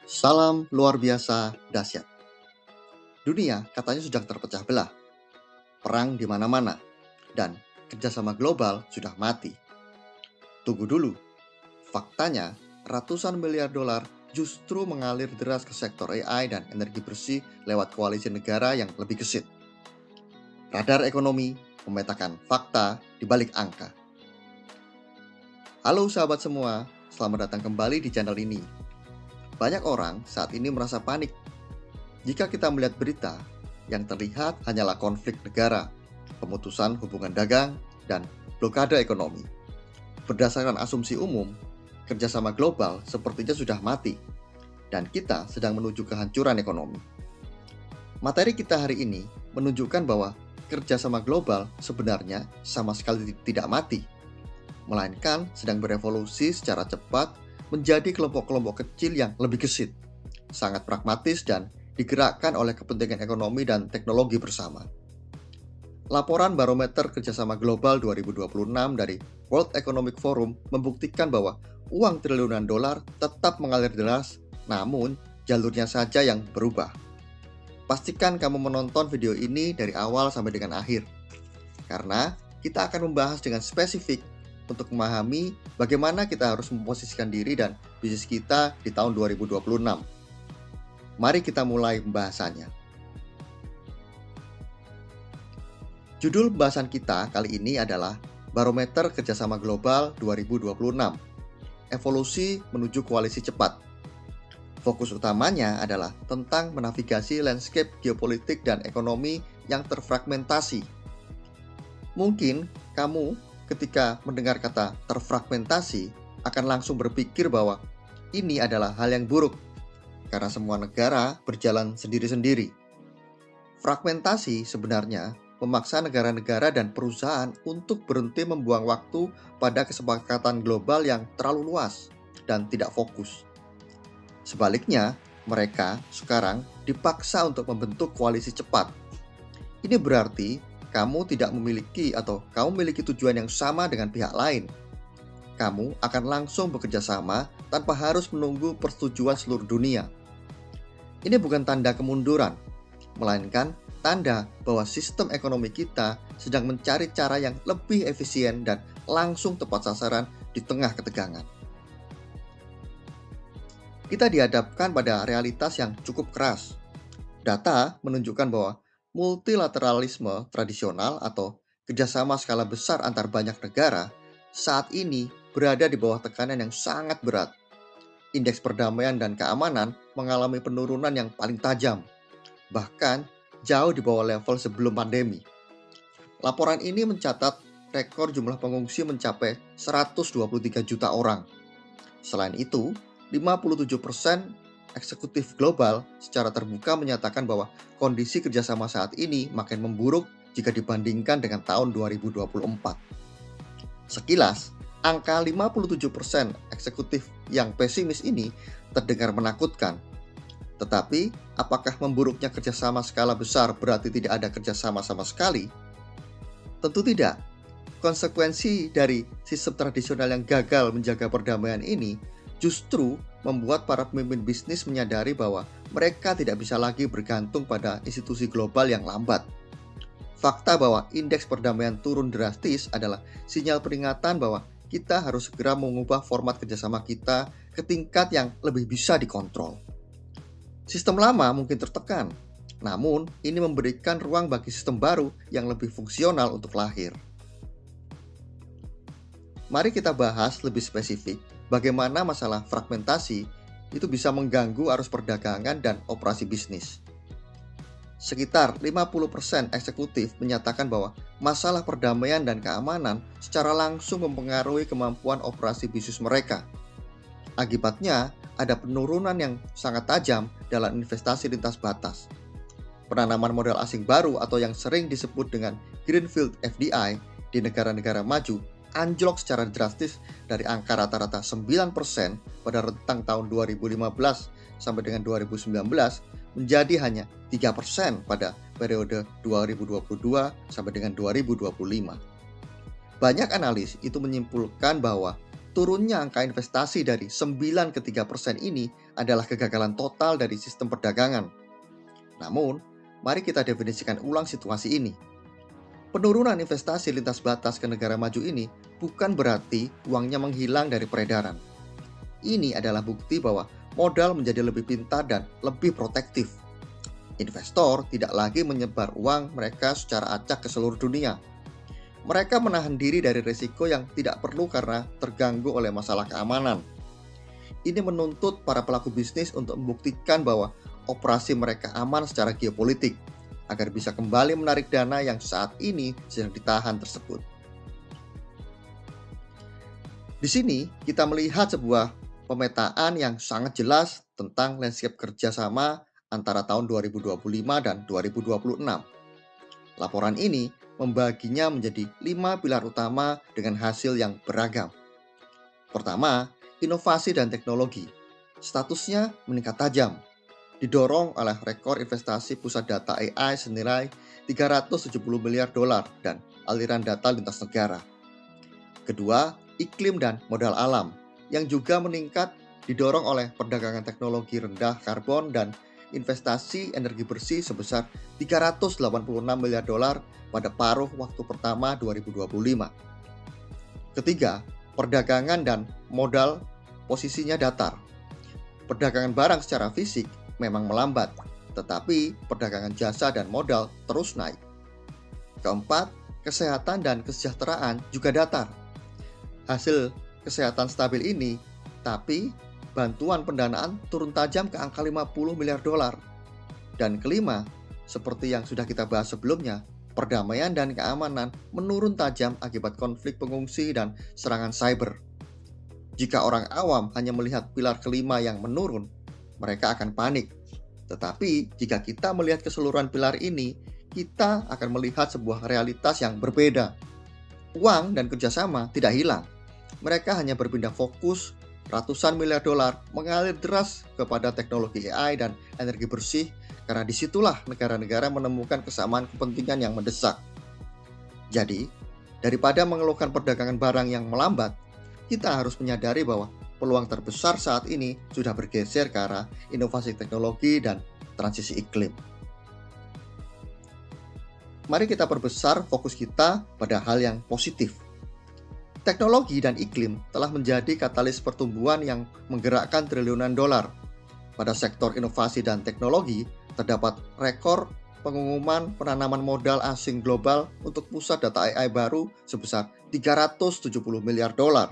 Salam luar biasa dahsyat. Dunia katanya sudah terpecah belah, perang di mana-mana, dan kerjasama global sudah mati. Tunggu dulu, faktanya ratusan miliar dolar justru mengalir deras ke sektor AI dan energi bersih lewat koalisi negara yang lebih gesit. Radar ekonomi memetakan fakta di balik angka. Halo sahabat semua, selamat datang kembali di channel ini. Banyak orang saat ini merasa panik jika kita melihat berita yang terlihat hanyalah konflik negara, pemutusan hubungan dagang, dan blokade ekonomi. Berdasarkan asumsi umum, kerjasama global sepertinya sudah mati, dan kita sedang menuju kehancuran ekonomi. Materi kita hari ini menunjukkan bahwa kerjasama global sebenarnya sama sekali tidak mati, melainkan sedang berevolusi secara cepat menjadi kelompok-kelompok kecil yang lebih gesit, sangat pragmatis dan digerakkan oleh kepentingan ekonomi dan teknologi bersama. Laporan Barometer Kerjasama Global 2026 dari World Economic Forum membuktikan bahwa uang triliunan dolar tetap mengalir deras, namun jalurnya saja yang berubah. Pastikan kamu menonton video ini dari awal sampai dengan akhir, karena kita akan membahas dengan spesifik untuk memahami bagaimana kita harus memposisikan diri dan bisnis kita di tahun 2026. Mari kita mulai pembahasannya. Judul pembahasan kita kali ini adalah Barometer Kerjasama Global 2026, Evolusi Menuju Koalisi Cepat. Fokus utamanya adalah tentang menavigasi landscape geopolitik dan ekonomi yang terfragmentasi. Mungkin kamu ketika mendengar kata terfragmentasi akan langsung berpikir bahwa ini adalah hal yang buruk, karena semua negara berjalan sendiri-sendiri. Fragmentasi sebenarnya memaksa negara-negara dan perusahaan untuk berhenti membuang waktu pada kesepakatan global yang terlalu luas dan tidak fokus. Sebaliknya, mereka sekarang dipaksa untuk membentuk koalisi cepat. Ini berarti kamu tidak memiliki atau kamu memiliki tujuan yang sama dengan pihak lain. Kamu akan langsung bekerja sama tanpa harus menunggu persetujuan seluruh dunia. Ini bukan tanda kemunduran, melainkan tanda bahwa sistem ekonomi kita sedang mencari cara yang lebih efisien dan langsung tepat sasaran di tengah ketegangan. Kita dihadapkan pada realitas yang cukup keras. Data menunjukkan bahwa multilateralisme tradisional atau kerjasama skala besar antar banyak negara saat ini berada di bawah tekanan yang sangat berat. Indeks perdamaian dan keamanan mengalami penurunan yang paling tajam, bahkan jauh di bawah level sebelum pandemi. Laporan ini mencatat rekor jumlah pengungsi mencapai 123 juta orang. Selain itu, 57% eksekutif global secara terbuka menyatakan bahwa kondisi kerjasama saat ini makin memburuk jika dibandingkan dengan tahun 2024. Sekilas, angka 57% eksekutif yang pesimis ini terdengar menakutkan. Tetapi, apakah memburuknya kerjasama skala besar berarti tidak ada kerjasama sama sekali? Tentu tidak. Konsekuensi dari sistem tradisional yang gagal menjaga perdamaian ini justru membuat para pemimpin bisnis menyadari bahwa mereka tidak bisa lagi bergantung pada institusi global yang lambat. Fakta bahwa indeks perdamaian turun drastis adalah sinyal peringatan bahwa kita harus segera mengubah format kerjasama kita ke tingkat yang lebih bisa dikontrol. Sistem lama mungkin tertekan, namun ini memberikan ruang bagi sistem baru yang lebih fungsional untuk lahir. Mari kita bahas lebih spesifik bagaimana masalah fragmentasi itu bisa mengganggu arus perdagangan dan operasi bisnis. Sekitar 50% eksekutif menyatakan bahwa masalah perdamaian dan keamanan secara langsung mempengaruhi kemampuan operasi bisnis mereka. Akibatnya, ada penurunan yang sangat tajam dalam investasi lintas batas. Penanaman modal asing baru atau yang sering disebut dengan Greenfield FDI di negara-negara maju anjlok secara drastis dari angka rata-rata 9% pada rentang tahun 2015 sampai dengan 2019 menjadi hanya 3% pada periode 2022 sampai dengan 2025. Banyak analis itu menyimpulkan bahwa Turunnya angka investasi dari 9 ke 3% ini adalah kegagalan total dari sistem perdagangan. Namun, mari kita definisikan ulang situasi ini. Penurunan investasi lintas batas ke negara maju ini bukan berarti uangnya menghilang dari peredaran. Ini adalah bukti bahwa modal menjadi lebih pintar dan lebih protektif. Investor tidak lagi menyebar uang mereka secara acak ke seluruh dunia. Mereka menahan diri dari risiko yang tidak perlu karena terganggu oleh masalah keamanan. Ini menuntut para pelaku bisnis untuk membuktikan bahwa operasi mereka aman secara geopolitik, agar bisa kembali menarik dana yang saat ini sedang ditahan tersebut. Di sini kita melihat sebuah pemetaan yang sangat jelas tentang landscape kerjasama antara tahun 2025 dan 2026. Laporan ini membaginya menjadi 5 pilar utama dengan hasil yang beragam. Pertama, inovasi dan teknologi. Statusnya meningkat tajam, didorong oleh rekor investasi pusat data AI senilai 370 miliar dolar dan aliran data lintas negara. Kedua, iklim dan modal alam yang juga meningkat didorong oleh perdagangan teknologi rendah karbon dan investasi energi bersih sebesar 386 miliar dolar pada paruh waktu pertama 2025. Ketiga, perdagangan dan modal posisinya datar. Perdagangan barang secara fisik memang melambat, tetapi perdagangan jasa dan modal terus naik. Keempat, kesehatan dan kesejahteraan juga datar. Hasil kesehatan stabil ini, tapi bantuan pendanaan turun tajam ke angka 50 miliar dolar. Dan kelima, seperti yang sudah kita bahas sebelumnya, perdamaian dan keamanan menurun tajam akibat konflik pengungsi dan serangan cyber. Jika orang awam hanya melihat pilar kelima yang menurun, mereka akan panik. Tetapi jika kita melihat keseluruhan pilar ini, kita akan melihat sebuah realitas yang berbeda. Uang dan kerjasama tidak hilang. Mereka hanya berpindah fokus. Ratusan miliar dolar mengalir deras kepada teknologi AI dan energi bersih karena disitulah negara-negara menemukan kesamaan kepentingan yang mendesak. Jadi, daripada mengeluhkan perdagangan barang yang melambat, kita harus menyadari bahwa peluang terbesar saat ini sudah bergeser ke arah inovasi teknologi dan transisi iklim. Mari kita perbesar fokus kita pada hal yang positif. Teknologi dan iklim telah menjadi katalis pertumbuhan yang menggerakkan triliunan dolar. Pada sektor inovasi dan teknologi, terdapat rekor pengumuman penanaman modal asing global untuk pusat data AI baru sebesar 370 miliar dolar.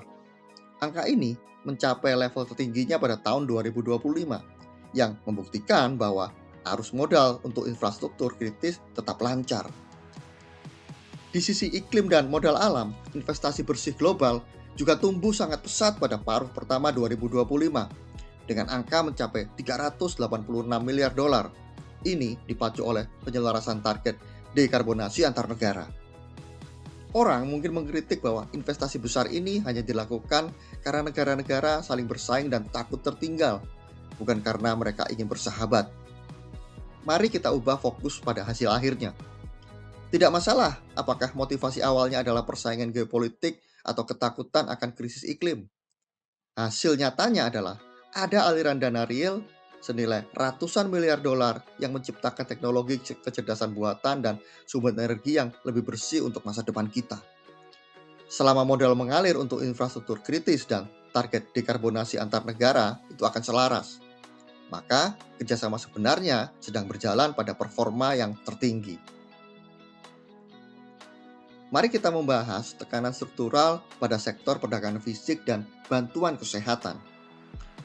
Angka ini mencapai level tertingginya pada tahun 2025, yang membuktikan bahwa arus modal untuk infrastruktur kritis tetap lancar. Di sisi iklim dan modal alam, investasi bersih global juga tumbuh sangat pesat pada paruh pertama 2025 dengan angka mencapai 386 miliar dolar. Ini dipacu oleh penyelarasan target dekarbonasi antar negara. Orang mungkin mengkritik bahwa investasi besar ini hanya dilakukan karena negara-negara saling bersaing dan takut tertinggal, bukan karena mereka ingin bersahabat. Mari kita ubah fokus pada hasil akhirnya. Tidak masalah apakah motivasi awalnya adalah persaingan geopolitik atau ketakutan akan krisis iklim. Hasil nyatanya adalah ada aliran dana real senilai ratusan miliar dolar yang menciptakan teknologi kecerdasan buatan dan sumber energi yang lebih bersih untuk masa depan kita. Selama modal mengalir untuk infrastruktur kritis dan target dekarbonasi antar negara itu akan selaras, maka kerjasama sebenarnya sedang berjalan pada performa yang tertinggi. Mari kita membahas tekanan struktural pada sektor perdagangan fisik dan bantuan kesehatan.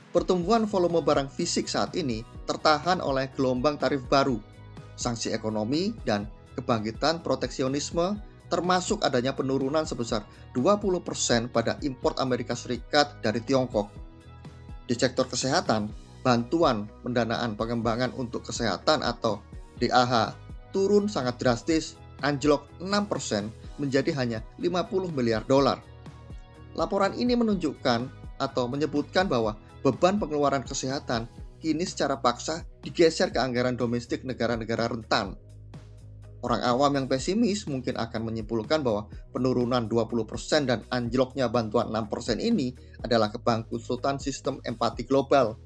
Pertumbuhan volume barang fisik saat ini tertahan oleh gelombang tarif baru, sanksi ekonomi, dan kebangkitan proteksionisme, termasuk adanya penurunan sebesar 20% pada impor Amerika Serikat dari Tiongkok. Di sektor kesehatan, bantuan pendanaan pengembangan untuk kesehatan atau DAH turun sangat drastis, anjlok 6% menjadi hanya 50 miliar dolar. Laporan ini menunjukkan atau menyebutkan bahwa beban pengeluaran kesehatan kini secara paksa digeser ke anggaran domestik negara-negara rentan. Orang awam yang pesimis mungkin akan menyimpulkan bahwa penurunan 20% dan anjloknya bantuan 6% ini adalah kebangkrutan sistem empati global.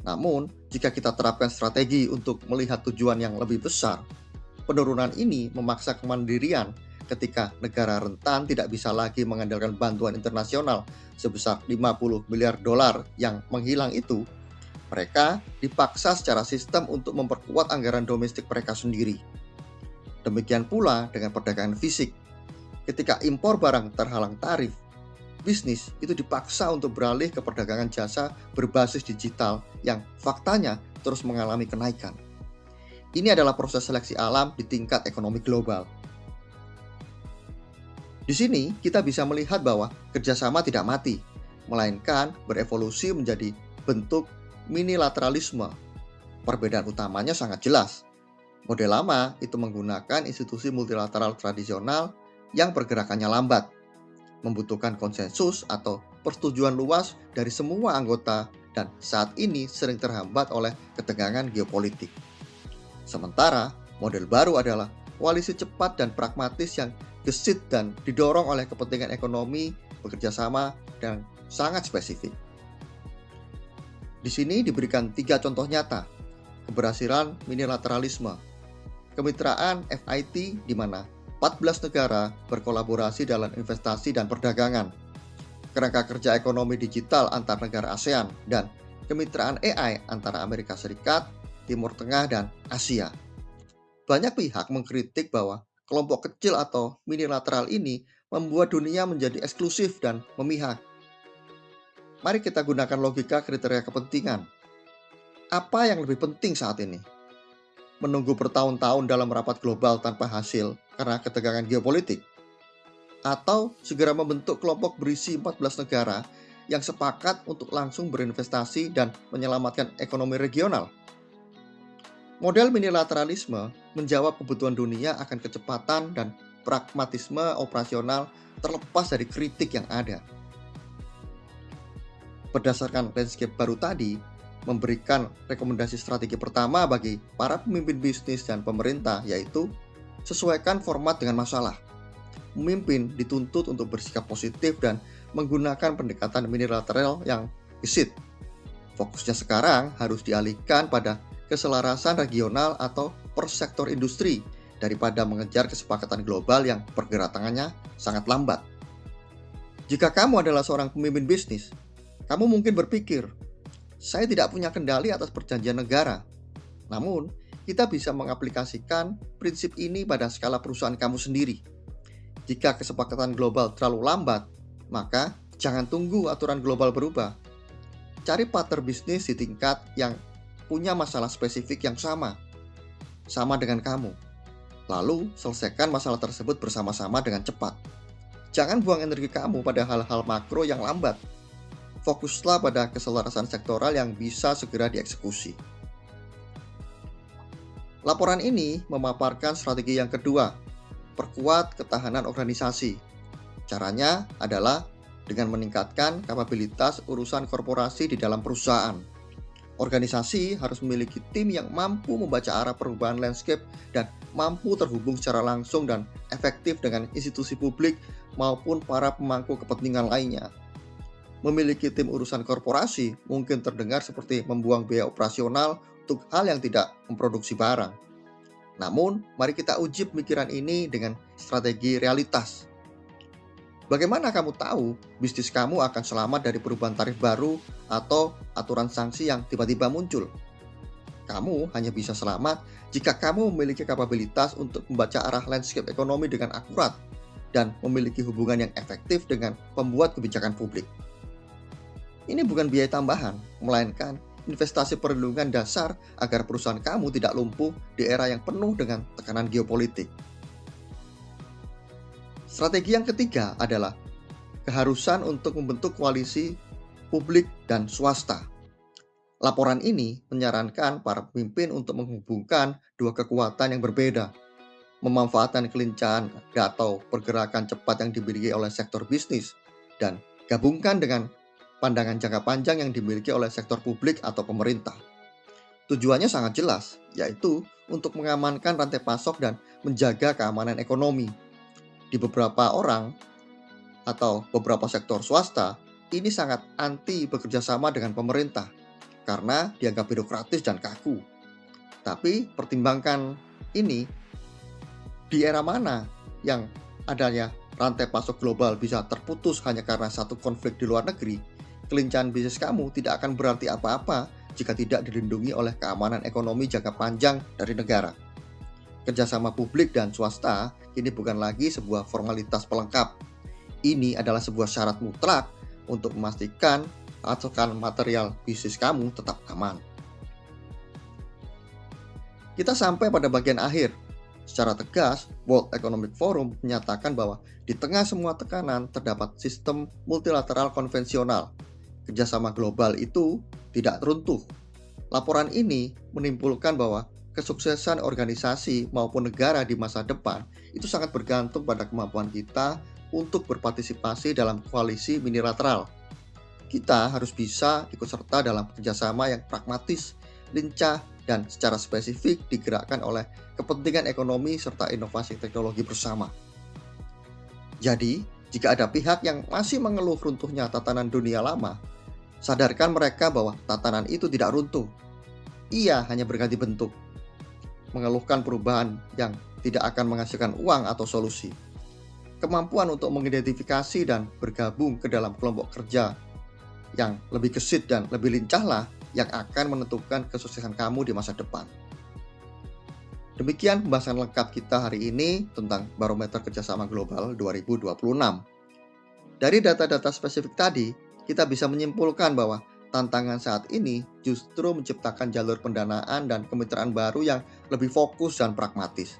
Namun, jika kita terapkan strategi untuk melihat tujuan yang lebih besar, penurunan ini memaksa kemandirian ketika negara rentan tidak bisa lagi mengandalkan bantuan internasional sebesar 50 miliar dolar yang menghilang itu. Mereka dipaksa secara sistem untuk memperkuat anggaran domestik mereka sendiri. Demikian pula dengan perdagangan fisik. Ketika impor barang terhalang tarif, bisnis itu dipaksa untuk beralih ke perdagangan jasa berbasis digital yang faktanya terus mengalami kenaikan. Ini adalah proses seleksi alam di tingkat ekonomi global. Di sini kita bisa melihat bahwa kerjasama tidak mati, melainkan berevolusi menjadi bentuk minilateralisme. Perbedaan utamanya sangat jelas. Model lama itu menggunakan institusi multilateral tradisional yang pergerakannya lambat, membutuhkan konsensus atau persetujuan luas dari semua anggota dan saat ini sering terhambat oleh ketegangan geopolitik. Sementara, model baru adalah koalisi cepat dan pragmatis yang gesit dan didorong oleh kepentingan ekonomi, bekerja sama, dan sangat spesifik. Di sini diberikan 3 contoh nyata keberhasilan minilateralisme. Kemitraan FIT di mana 14 negara berkolaborasi dalam investasi dan perdagangan. Kerangka kerja ekonomi digital antar negara ASEAN dan kemitraan AI antara Amerika Serikat, Timur Tengah, dan Asia. Banyak pihak mengkritik bahwa kelompok kecil atau minilateral ini membuat dunia menjadi eksklusif dan memihak. Mari kita gunakan logika kriteria kepentingan. Apa yang lebih penting saat ini? Menunggu bertahun-tahun dalam rapat global tanpa hasil karena ketegangan geopolitik? Atau segera membentuk kelompok berisi 14 negara yang sepakat untuk langsung berinvestasi dan menyelamatkan ekonomi regional? Model minilateralisme menjawab kebutuhan dunia akan kecepatan dan pragmatisme operasional terlepas dari kritik yang ada. Berdasarkan landscape baru tadi, memberikan rekomendasi strategi pertama bagi para pemimpin bisnis dan pemerintah yaitu sesuaikan format dengan masalah. Pemimpin dituntut untuk bersikap positif dan menggunakan pendekatan minilateral yang gesit. Fokusnya sekarang harus dialihkan pada keselarasan regional atau per sektor industri daripada mengejar kesepakatan global yang pergerakannya sangat lambat. Jika kamu adalah seorang pemimpin bisnis, kamu mungkin berpikir, saya tidak punya kendali atas perjanjian negara. Namun, kita bisa mengaplikasikan prinsip ini pada skala perusahaan kamu sendiri. Jika kesepakatan global terlalu lambat, maka jangan tunggu aturan global berubah. Cari partner bisnis di tingkat yang punya masalah spesifik yang sama dengan kamu. Lalu, selesaikan masalah tersebut bersama-sama dengan cepat. Jangan buang energi kamu pada hal-hal makro yang lambat. Fokuslah pada keselarasan sektoral yang bisa segera dieksekusi. Laporan ini memaparkan strategi yang kedua, perkuat ketahanan organisasi. Caranya adalah dengan meningkatkan kapabilitas urusan korporasi di dalam perusahaan. Organisasi harus memiliki tim yang mampu membaca arah perubahan landscape dan mampu terhubung secara langsung dan efektif dengan institusi publik maupun para pemangku kepentingan lainnya. Memiliki tim urusan korporasi mungkin terdengar seperti membuang biaya operasional untuk hal yang tidak memproduksi barang. Namun, mari kita uji pemikiran ini dengan strategi realitas. Bagaimana kamu tahu bisnis kamu akan selamat dari perubahan tarif baru atau aturan sanksi yang tiba-tiba muncul? Kamu hanya bisa selamat jika kamu memiliki kapabilitas untuk membaca arah landscape ekonomi dengan akurat dan memiliki hubungan yang efektif dengan pembuat kebijakan publik. Ini bukan biaya tambahan, melainkan investasi perlindungan dasar agar perusahaan kamu tidak lumpuh di era yang penuh dengan tekanan geopolitik. Strategi yang ketiga adalah keharusan untuk membentuk koalisi publik dan swasta. Laporan ini menyarankan para pemimpin untuk menghubungkan dua kekuatan yang berbeda, memanfaatkan kelincahan atau pergerakan cepat yang dimiliki oleh sektor bisnis, dan gabungkan dengan pandangan jangka panjang yang dimiliki oleh sektor publik atau pemerintah. Tujuannya sangat jelas, yaitu untuk mengamankan rantai pasok dan menjaga keamanan ekonomi. Di beberapa orang atau beberapa sektor swasta, ini sangat anti bekerja sama dengan pemerintah karena dianggap birokratis dan kaku. Tapi pertimbangkan ini, di era mana yang adanya rantai pasok global bisa terputus hanya karena satu konflik di luar negeri, kelincahan bisnis kamu tidak akan berarti apa-apa jika tidak dilindungi oleh keamanan ekonomi jangka panjang dari negara. Kerjasama publik dan swasta ini bukan lagi sebuah formalitas pelengkap. Ini adalah sebuah syarat mutlak untuk memastikan pasokan material bisnis kamu tetap aman. Kita sampai pada bagian akhir. Secara tegas, World Economic Forum menyatakan bahwa di tengah semua tekanan terdapat sistem multilateral konvensional. Kerjasama global itu tidak runtuh. Laporan ini menimbulkan bahwa kesuksesan organisasi maupun negara di masa depan itu sangat bergantung pada kemampuan kita untuk berpartisipasi dalam koalisi minilateral. Kita harus bisa ikut serta dalam kerjasama yang pragmatis, lincah, dan secara spesifik digerakkan oleh kepentingan ekonomi serta inovasi teknologi bersama. Jadi, jika ada pihak yang masih mengeluh runtuhnya tatanan dunia lama, sadarkan mereka bahwa tatanan itu tidak runtuh. Ia hanya berganti bentuk. Mengeluhkan perubahan yang tidak akan menghasilkan uang atau solusi. Kemampuan untuk mengidentifikasi dan bergabung ke dalam kelompok kerja yang lebih gesit dan lebih lincahlah yang akan menentukan kesuksesan kamu di masa depan. Demikian pembahasan lengkap kita hari ini tentang Barometer Kerjasama Global 2026. Dari data-data spesifik tadi, kita bisa menyimpulkan bahwa tantangan saat ini justru menciptakan jalur pendanaan dan kemitraan baru yang lebih fokus dan pragmatis,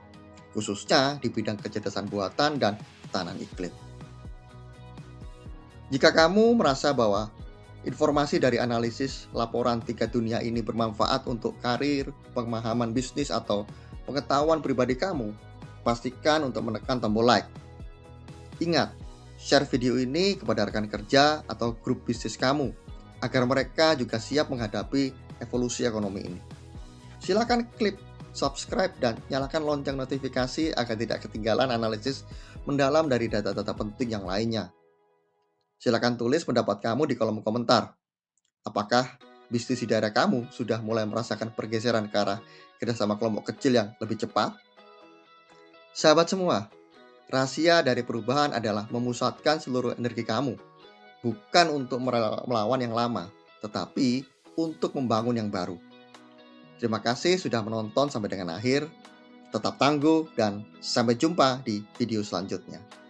khususnya di bidang kecerdasan buatan dan ketahanan iklim. Jika kamu merasa bahwa informasi dari analisis laporan tingkat dunia ini bermanfaat untuk karir, pemahaman bisnis, atau pengetahuan pribadi kamu, pastikan untuk menekan tombol like. Ingat, share video ini kepada rekan kerja atau grup bisnis kamu, agar mereka juga siap menghadapi evolusi ekonomi ini. Silakan klik subscribe dan nyalakan lonceng notifikasi agar tidak ketinggalan analisis mendalam dari data-data penting yang lainnya. Silakan tulis pendapat kamu di kolom komentar. Apakah bisnis di daerah kamu sudah mulai merasakan pergeseran ke arah kerjasama kelompok kecil yang lebih cepat? Sahabat semua, rahasia dari perubahan adalah memusatkan seluruh energi kamu, bukan untuk melawan yang lama, tetapi untuk membangun yang baru. Terima kasih sudah menonton sampai dengan akhir. Tetap tangguh dan sampai jumpa di video selanjutnya.